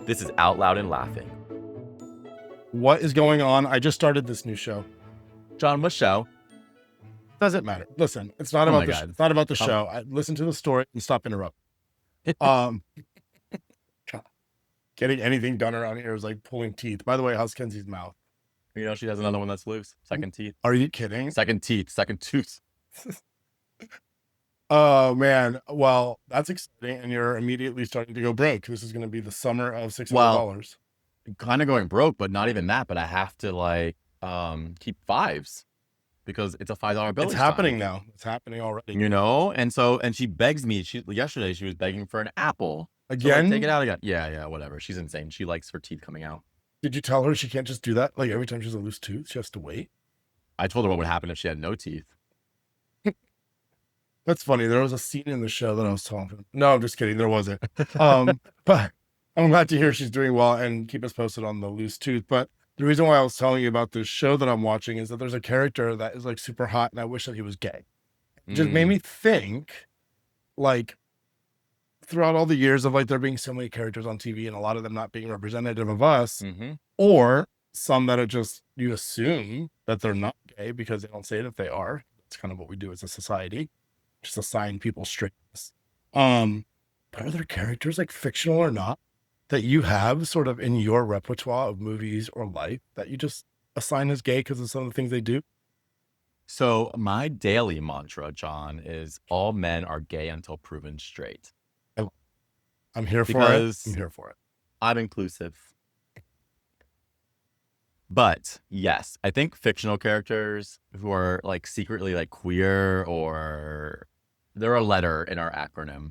This is Out Loud and Laughing. What is going on? I just started this new show. John, what show? Doesn't matter. Listen, it's not Oh about my the God. it's not about the show. I listen to the story and stop interrupting. God. Getting anything done around here is like pulling teeth. By the way, how's Kenzie's mouth? You know, she has another one that's loose. Second teeth. Are you kidding? Second teeth. Second tooth. Oh man. Well, that's exciting, and you're immediately starting to go broke. This is going to be the summer of $600. Kind of going broke, but not even that. But I have to keep fives because it's a $5 bill. It's happening now. It's happening already. You know, and she begs me. Yesterday she was begging for an apple. Again? So, take it out again. Yeah, whatever. She's insane. She likes her teeth coming out. Did you tell her she can't just do that? Like every time she has a loose tooth, she has to wait? I told her what would happen if she had no teeth. That's funny. There was a scene in the show that I was talking. No, I'm just kidding. There wasn't. But I'm glad to hear she's doing well, and keep us posted on the loose tooth. But the reason why I was telling you about this show that I'm watching is that there's a character that is like super hot, and I wish that he was gay. It just made me think, like, throughout all the years of like there being so many characters on TV and a lot of them not being representative of us, or some that are just, you assume that they're not gay because they don't say that they are. It's kind of what we do as a society, just assign people straightness. But are there characters, like fictional or not, that you have sort of in your repertoire of movies or life that you just assign as gay because of some of the things they do? So my daily mantra, John, is all men are gay until proven straight. I'm here for it. I'm here for it. I'm inclusive. But yes, I think fictional characters who are like secretly like queer, or they're a letter in our acronym.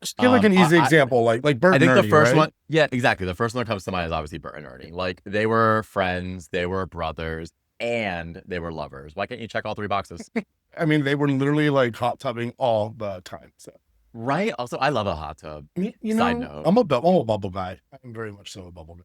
Just give like an easy example, like Bert and I think Ernie, the first right? one, yeah, exactly. The first one that comes to mind is obviously Bert and Ernie. Like they were friends, they were brothers, and they were lovers. Why can't you check all three boxes? I mean, they were literally like hot tubbing all the time. So right. Also, I love a hot tub. You know, Side note. I'm a bubble guy. I'm very much so a bubble guy.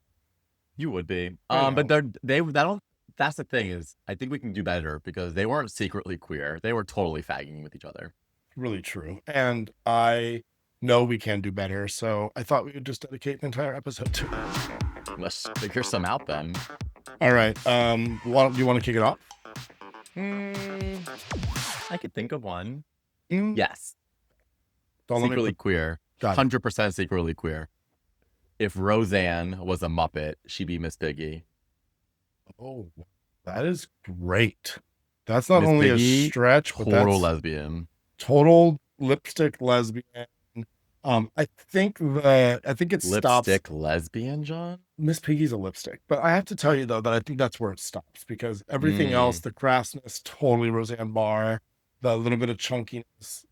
You would be. But that's the thing is, I think we can do better because they weren't secretly queer. They were totally fagging with each other. Really true. And I know we can do better. So I thought we would just dedicate an entire episode to it. Let's figure some out then. All right. Do you want to kick it off? I could think of one. Mm. Yes. Secretly queer. 100% secretly queer. If Roseanne was a Muppet, she'd be Miss Piggy. Oh, that is great. That's not Miss only Piggy, a stretch, but total that's lesbian. Total lipstick lesbian. I think it stops. Lipstick lesbian, John? Miss Piggy's a lipstick. But I have to tell you, though, that I think that's where it stops, because everything else, the crassness, totally Roseanne Barr, the little bit of chunkiness,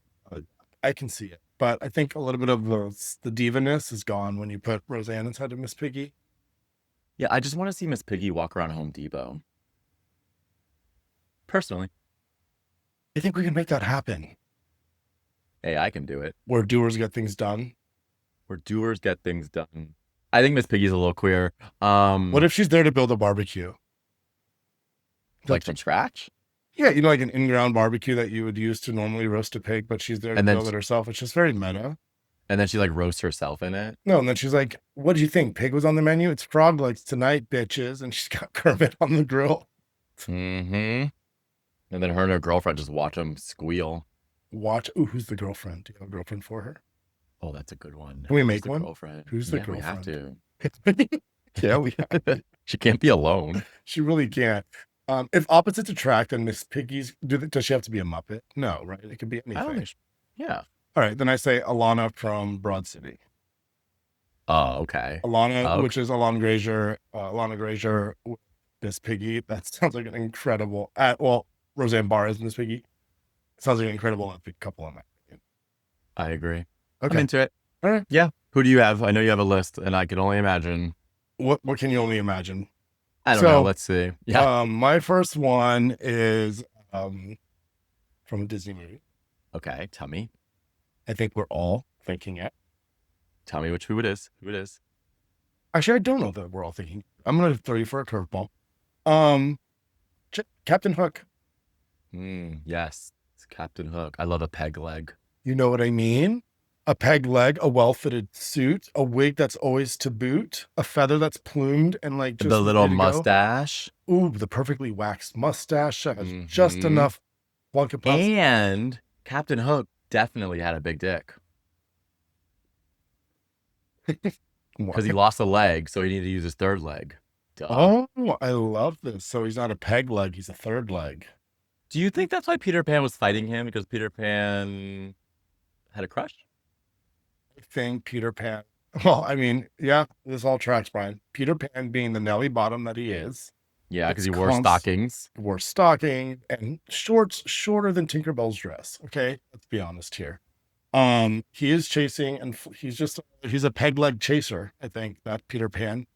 I can see it. But I think a little bit of the diva-ness is gone when you put Roseanne inside of Miss Piggy. Yeah, I just want to see Miss Piggy walk around Home Depot. Personally. I think we can make that happen. Hey, I can do it. Where doers get things done. I think Miss Piggy's a little queer. What if she's there to build a barbecue? Like from scratch? Yeah, you know, like an in-ground barbecue that you would use to normally roast a pig, but she's there to build it herself. It's just very meta. And then she like roasts herself in it. No, and then she's like, "What do you think? Pig was on the menu? It's frog legs tonight, bitches." And she's got Kermit on the grill. And then her and her girlfriend just watch them squeal. Ooh, who's the girlfriend? Do you have a girlfriend for her? Oh, that's a good one. Can we make one? Girlfriend? Who's the girlfriend? We have to. Yeah, we have to. She can't be alone. She really can't. If opposites attract, then Miss Piggy's, does she have to be a Muppet? No, right? It could be anything. I don't think yeah. All right, then I say Alana from Broad City. Oh, okay. Alana, which is Alana Grazer with Miss Piggy. That sounds like an incredible, Roseanne Barr is Miss Piggy. Sounds like an incredible epic couple in my opinion. I agree. Okay. I'm into it. All right. Yeah. Who do you have? I know you have a list, and I can only imagine. What can you only imagine? I don't know. Let's see. Yeah. My first one is from a Disney movie. Okay. Tell me. I think we're all thinking it. Tell me who it is. Actually, I don't know that we're all thinking. I'm going to throw you for a curveball. Captain Hook. Yes. It's Captain Hook. I love a peg leg. You know what I mean? a peg leg, a well-fitted suit, a wig that's always to boot, a feather that's plumed and like The just little ready to go. mustache. Ooh, the perfectly waxed mustache that has just Hmm. enough plunk and puffs. And Captain Hook definitely had a big dick because he What? lost a leg, so he needed to use his third leg. Duh. Oh, I love this. So he's not a peg leg, he's a third leg. Do you think that's why Peter Pan was fighting him? Because Peter Pan had a crush? I think Peter Pan. Well, I mean, yeah, this all tracks, Brian. Peter Pan being the Nelly bottom that he is, Yeah, because that's he wore stockings. wore stocking and shorts shorter than Tinkerbell's dress. Okay, let's be honest here. He is chasing, and he's a peg leg chaser. I think that Peter Pan.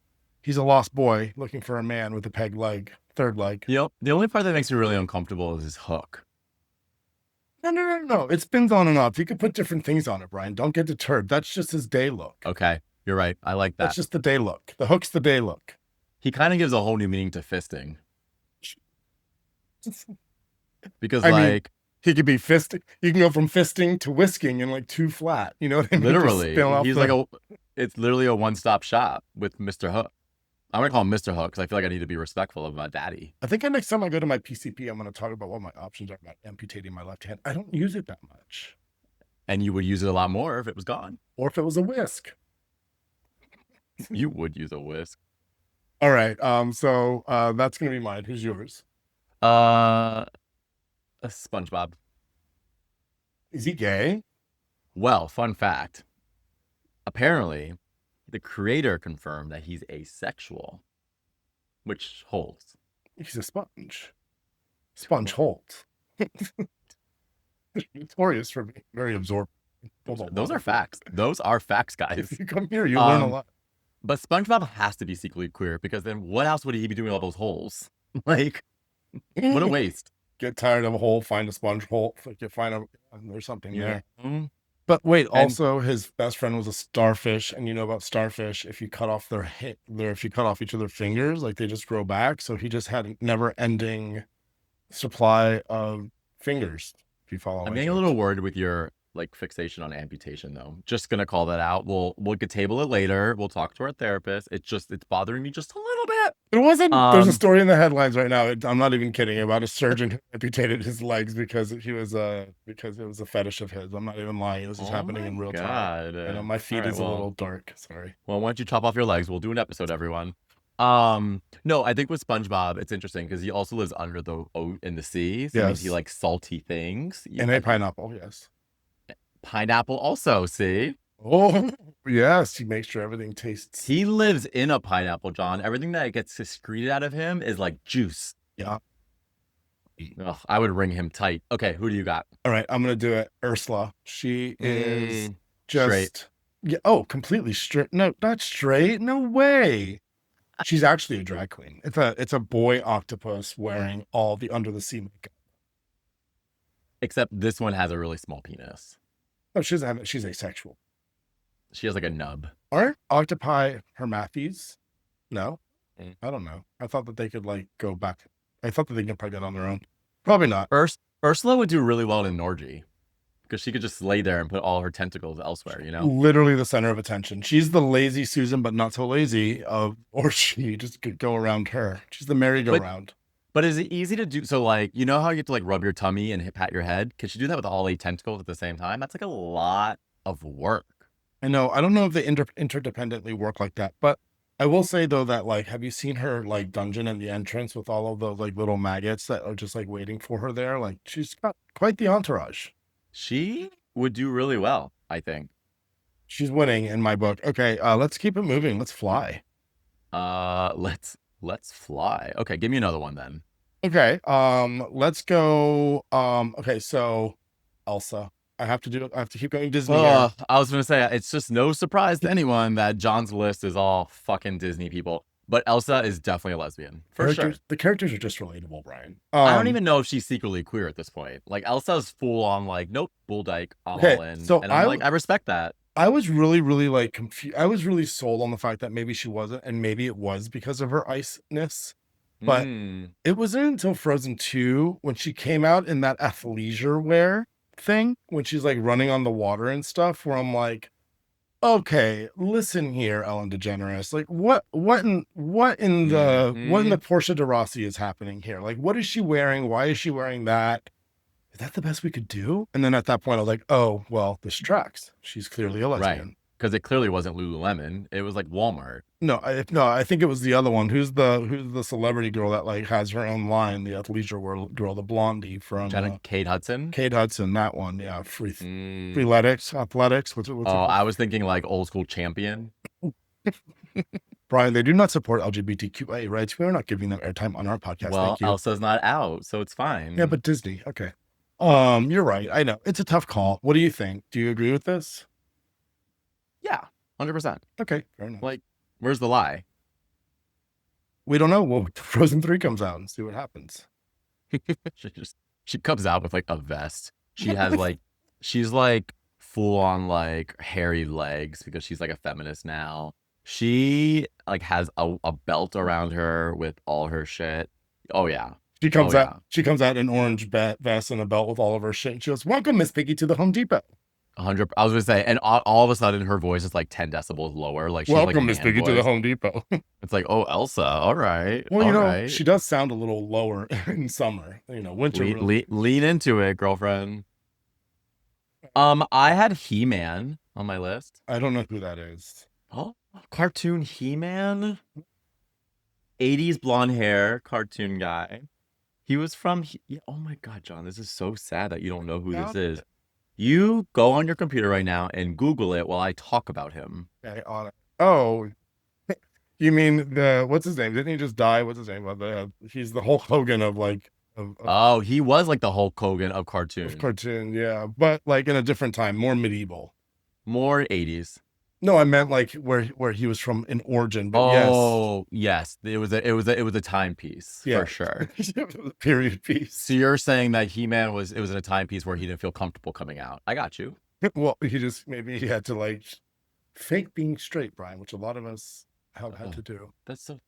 He's a lost boy looking for a man with a peg leg, third leg. The only part that makes me really uncomfortable is his hook. No. It spins on and off. You could put different things on it, Brian. Don't get deterred. That's just his day look. Okay, you're right. I like That's that. just the day look. The hook's the day look. He kind of gives a whole new meaning to fisting because, I mean, like, he could be fisting. You can go from fisting to whisking in like two flat. You know what I mean? Just literally, spin off he's the- like it's literally a one-stop shop with Mr. Hook. I'm gonna call him Mr. Hook because I feel like I need to be respectful of my daddy. I think next time I go to my PCP, I'm going to talk about what my options are about amputating my left hand. I don't use it that much. And you would use it a lot more if it was gone. Or if it was a whisk. You would use a whisk. All right. So that's going to be mine. Who's yours? A SpongeBob. Is he gay? Well, fun fact. Apparently, the creator confirmed that he's asexual, which holds. He's a sponge. Sponge holds. Notorious for being very absorbent. Those are facts. Those are facts, guys. If you come here, you learn a lot. But SpongeBob has to be secretly queer because then what else would he be doing all those holes? Like, what a waste. Get tired of a hole, find a sponge hole. Like you find there's something there. Mhm. But wait, also his best friend was a starfish, and you know about starfish. If you cut off if you cut off each of their fingers, like they just grow back. So he just had a never-ending supply of fingers. If you follow, I'm getting a little worried with your like fixation on amputation though. Just gonna call that out. We'll get table it later. We'll talk to our therapist. It's bothering me just a little bit. It wasn't. There's a story in the headlines right now. I'm not even kidding about a surgeon who amputated his legs because it was a fetish of his. I'm not even lying. This is happening in real time. I know my feed is a little dark. Sorry. Well, why don't you chop off your legs? We'll do an episode, everyone. No, I think with SpongeBob, it's interesting because he also lives under the oat in the sea. So Yes. he likes salty things. And a pineapple, yes. Pineapple also, see? Oh, yes. He makes sure everything tastes. He lives in a pineapple, John. Everything that gets secreted out of him is like juice. Yeah. Ugh, I would ring him tight. Okay, who do you got? All right, I'm gonna do it. Ursula. She is just straight. Yeah. Oh, completely straight. No, not straight. No way. She's actually a drag queen. It's a boy octopus wearing all the under the sea makeup. Except this one has a really small penis. No, she doesn't have it. She's asexual. She has like a nub. Aren't octopi hermaphides? No, Mm. I don't know. I thought that they could like go back. I thought that they could probably get on their own. Probably not. Ursula would do really well in an orgy because she could just lay there and put all her tentacles elsewhere, you know? Literally the center of attention. She's the lazy Susan, but not so lazy. Or she just could go around her. She's the merry-go-round. But is it easy to do? So, like, you know how you have to like rub your tummy and pat your head? Can she do that with all 8 tentacles at the same time? That's like a lot of work. I know. I don't know if they interdependently work like that, but I will say though that like, have you seen her like dungeon in the entrance with all of those like little maggots that are just like waiting for her there? Like she's got quite the entourage. She would do really well, I think. She's winning in my book. Okay, let's keep it moving. Let's fly. Let's fly. Okay, give me another one then. Okay, let's go. Okay, so Elsa. I have to keep going Disney here. I was gonna say it's just no surprise to anyone that John's list is all fucking Disney people. But Elsa is definitely a lesbian. For sure. The characters are just relatable, Brian. I don't even know if she's secretly queer at this point. Like Elsa's full on like, nope, bull dyke, I'm all in. So and I'm like, I respect that. I was really, really like confused. I was really sold on the fact that maybe she wasn't, and maybe it was because of her ice-ness. But it wasn't until Frozen 2 when she came out in that athleisure wear thing when she's like running on the water and stuff, where I'm like, okay, listen here, Ellen DeGeneres. Like, what in the Portia de Rossi is happening here? Like, what is she wearing? Why is she wearing that? Is that the best we could do? And then at that point, I was like, oh, well, this tracks. She's clearly a Right. lesbian. Because it clearly wasn't Lululemon. It was like Walmart. No, I think it was the other one. Who's the celebrity girl that like has her own line? The athleisure world girl, the blondie from Kate Hudson. Kate Hudson. That one, yeah. Freeletics, athletics. What's it called? I was thinking like old school champion. Brian, they do not support LGBTQA rights. We are not giving them airtime on our podcast. Well, Thank you. Elsa's not out, so it's fine. Yeah, but Disney. Okay. You're right. I know it's a tough call. What do you think? Do you agree with this? Yeah, 100%. Okay, fair enough. Like, where's the lie? We don't know. Well, Frozen 3 comes out and see what happens. She comes out with like a vest. She has like, she's like full on like hairy legs because she's like a feminist now. She like has a belt around her with all her shit. Oh yeah. She comes out. She comes out in orange vest and a belt with all of her shit. And she goes, "Welcome, Miss Piggy, to the Home Depot." 100. I was gonna say, and all of a sudden her voice is like 10 decibels lower. Like she's "Welcome, like Miss Piggy, to the Home Depot." It's like, oh, Elsa. All right. Well, right. she does sound a little lower in summer. Winter. Lean into it, girlfriend. I had He-Man on my list. I don't know who that is. Oh, cartoon He-Man. 80s blonde hair cartoon guy. He was from. Oh my God, John, this is so sad that you don't know who this is. You go on your computer right now and Google it while I talk about him. Okay, on it. Oh, you mean what's his name? Didn't he just die? What's his name? He's the Hulk Hogan of like. Oh, he was like the Hulk Hogan of cartoon. Yeah, but like in a different time, more medieval, more 80s. No, I meant like where he was from in origin. But yes, it was a timepiece for sure. Period piece. So you're saying that He-Man was in a timepiece where he didn't feel comfortable coming out. I got you. Well, maybe he had to like fake being straight, Brian, which a lot of us have had to do. That's so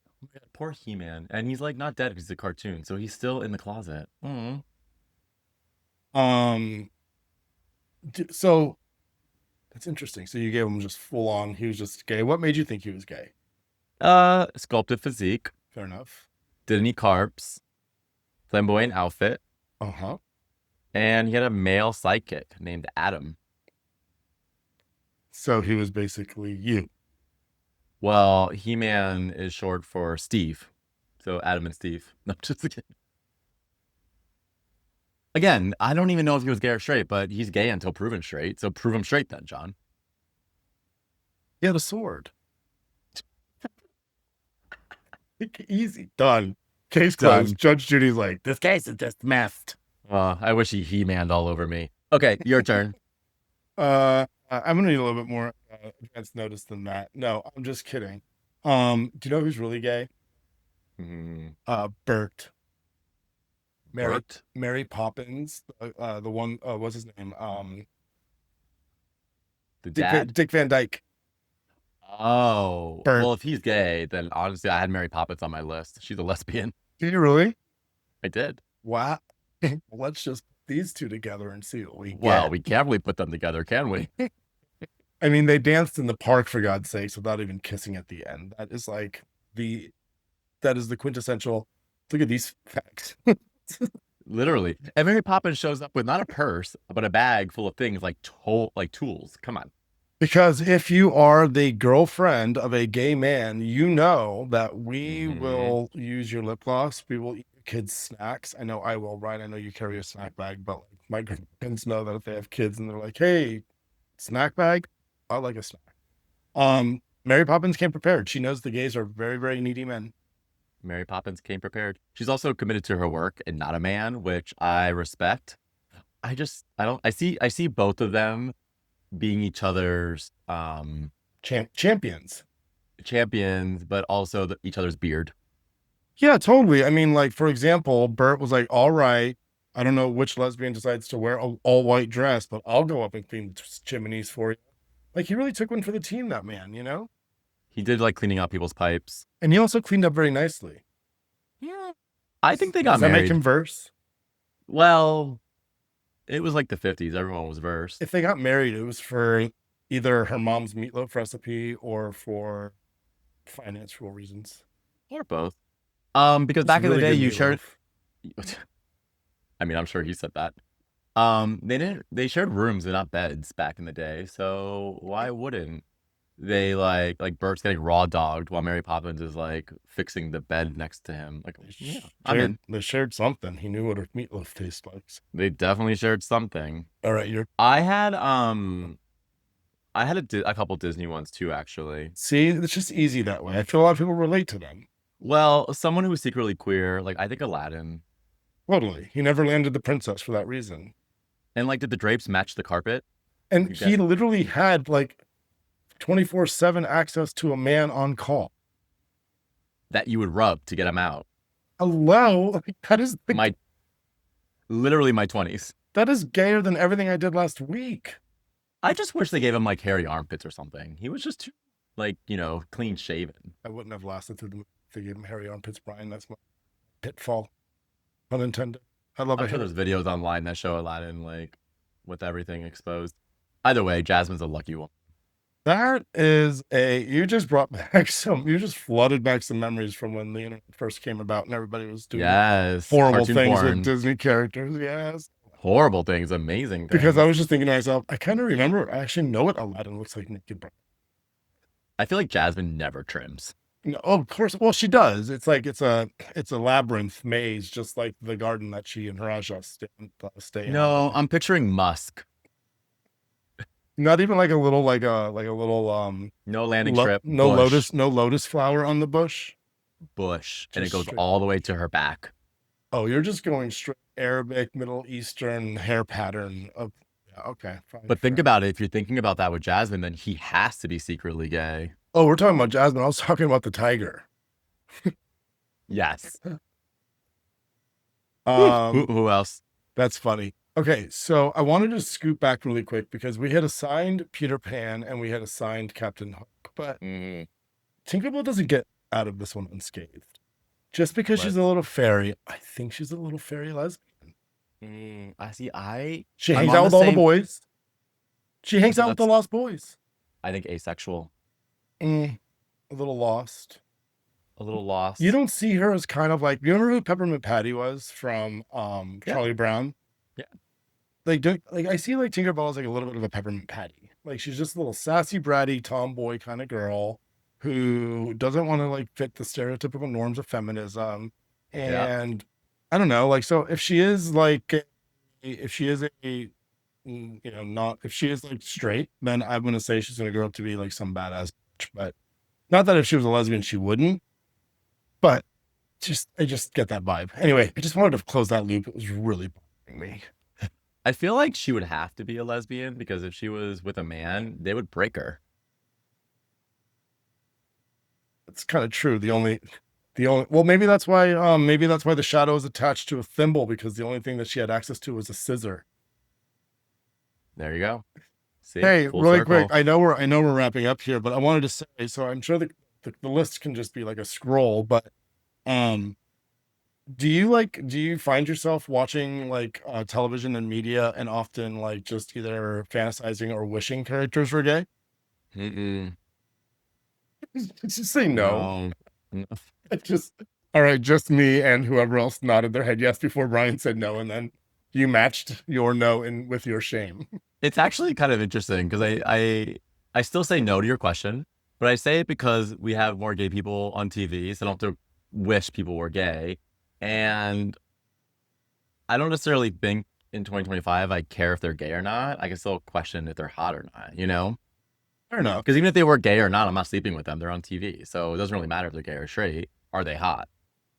poor He-Man, and he's like not dead because he's a cartoon, so he's still in the closet. So that's interesting. So you gave him just full on. He was just gay. What made you think he was gay? Sculpted physique. Fair enough. Didn't eat carbs. Flamboyant outfit. And he had a male sidekick named Adam. So he was basically you. Well, He-Man is short for Steve. So Adam and Steve. No, just kidding. Again, I don't even know if he was gay or straight, but he's gay until proven straight. So prove him straight then, John. He had a sword. Easy. Done. Case closed. Judge Judy's like, this case is dismissed. I wish he He-Man'd all over me. Okay, your turn. I'm going to need a little bit more advanced notice than that. No, I'm just kidding. Do you know who's really gay? Bert. Mary Poppins, the one, what's his name? The dad? Dick Van Dyke. Oh. Bert. Well, if he's gay, then honestly, I had Mary Poppins on my list. She's a lesbian. Did you really? I did. Wow. Let's just put these two together and see what we get. Well, we can't really put them together, can we? I mean, they danced in the park, for God's sakes, without even kissing at the end. That is like the quintessential, look at these facts. Literally. And Mary Poppins shows up with not a purse, but a bag full of things like tools. Come on. Because if you are the girlfriend of a gay man, you know that we will use your lip gloss. We will eat your kids' snacks. I know I will, right? I know you carry a snack bag, but like my girlfriends know that if they have kids and they're like, hey, snack bag, I like a snack. Mary Poppins came prepared. She knows the gays are very, very needy men. Mary Poppins came prepared. She's also committed to her work and not a man, which I respect. I see both of them being each other's champions, but also each other's beard. Yeah, totally. I mean, like, for example, Bert was like, all right, I don't know which lesbian decides to wear an all white dress, but I'll go up and clean the chimneys for you. Like, he really took one for the team, that man, you know? He did like cleaning out people's pipes. And he also cleaned up very nicely. Yeah. I think they got married. Does that married. make him verse? Well, It was like the 50s. Everyone was versed. If they got married, it was for either her mom's meatloaf recipe or for financial reasons. Or both. Because It's back in the really day, good you shared. meatloaf. I mean, I'm sure he said that. They shared rooms and not beds back in the day. So why wouldn't they like Bert's getting raw dogged while Mary Poppins is like fixing the bed next to him? Like, yeah, I'm in. They shared something. He knew what her meatloaf tastes like. They definitely shared something. All right, you're. I had a couple Disney ones too, actually. See, it's just easy that way. I feel a lot of people relate to them. Well, someone who was secretly queer, like I think Aladdin. Totally. He never landed the princess for that reason. And like, did the drapes match the carpet? And he literally had like 24/7 access to a man on call that you would rub to get him out. Hello, that is literally my 20s. That is gayer than everything I did last week. I just wish they gave him like hairy armpits or something. He was just too, like, clean shaven. I wouldn't have lasted through the movie if they gave him hairy armpits, Brian. That's my pitfall. Unintended. I love it. I'm sure there's videos online that show Aladdin like with everything exposed. Either way, Jasmine's a lucky one. That is you just flooded back some memories from when the internet first came about and everybody was doing horrible things with Disney characters. Yes. Horrible things, amazing things. Because I was just thinking to myself, I kind of remember, I actually know what Aladdin looks like naked. I feel like Jasmine never trims. No, of course. Well, she does. It's like it's a labyrinth maze, just like the garden that she and Raja stay in. No, I'm picturing musk. Not even like a little no landing strip. No lotus flower on the bush. And it goes all the way to her back. Oh, you're just going straight Arabic, Middle Eastern hair pattern of. Okay, fine. But think about it. If you're thinking about that with Jasmine, then he has to be secretly gay. Oh, we're talking about Jasmine. I was talking about the tiger. Yes. Who else? That's funny. Okay, so I wanted to scoot back really quick because we had assigned Peter Pan and we had assigned Captain Hook, but Tinkerbell doesn't get out of this one unscathed. Just because she's a little fairy, I think she's a little fairy lesbian. She hangs out with all the boys. She hangs out with the lost boys. I think asexual. A little lost. You don't see her as kind of like, you remember who Peppermint Patty was from Charlie Brown? Yeah. I see like Tinkerbell as like a little bit of a Peppermint Patty. Like she's just a little sassy, bratty, tomboy kind of girl who doesn't want to like fit the stereotypical norms of feminism. And I don't know, like, so if she is like straight, then I'm going to say she's going to grow up to be like some badass. But not that if she was a lesbian, she wouldn't. But I just get that vibe. Anyway, I just wanted to close that loop. It was really bothering me. I feel like she would have to be a lesbian because if she was with a man, they would break her. It's kind of true. Well, maybe that's why the shadow is attached to a thimble, because the only thing that she had access to was a scissor. There you go. See, hey, really quick. I know we're wrapping up here, but I wanted to say, so I'm sure the list can just be like a scroll, but do you find yourself watching like television and media and often like just either fantasizing or wishing characters were gay? Just say no. All right, just me and whoever else nodded their head yes before Brian said no, and then you matched your no with your shame. It's actually kind of interesting because I still say no to your question, but I say it because we have more gay people on TV, so I don't have to wish people were gay. And I don't necessarily think in 2025 I care if they're gay or not. I can still question if they're hot or not, Fair enough. Because even if they were gay or not, I'm not sleeping with them. They're on TV. So it doesn't really matter if they're gay or straight. Are they hot?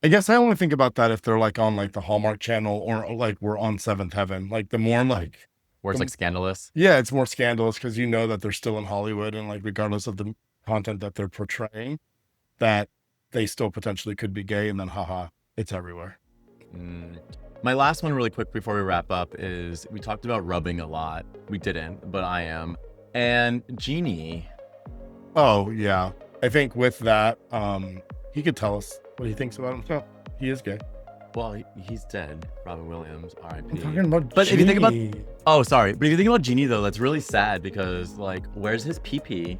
I guess I only think about that if they're like on like the Hallmark Channel or like we're on Seventh Heaven. Like the more like where it's like scandalous. Yeah, it's more scandalous because you know that they're still in Hollywood, and like regardless of the content that they're portraying, that they still potentially could be gay, and then haha, it's everywhere. My last one really quick before we wrap up is we talked about rubbing a lot. We didn't, but I am. And Genie. Oh yeah. I think with that, he could tell us what he thinks about himself. He is gay. Well, he's dead. Robin Williams, R.I.P. I'm talking about But if you think about, Genie. oh, sorry, but if you think about Genie though, that's really sad because like, where's his pee-pee?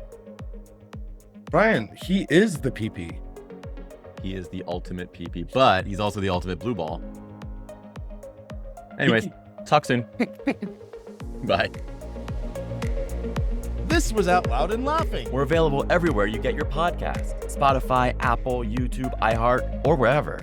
Brian, he is the PP. He is the ultimate pee-pee, but he's also the ultimate blue ball. Anyways, talk soon. Bye. This was Out Loud and Laughing. We're available everywhere you get your podcasts: Spotify, Apple, YouTube, iHeart, or wherever.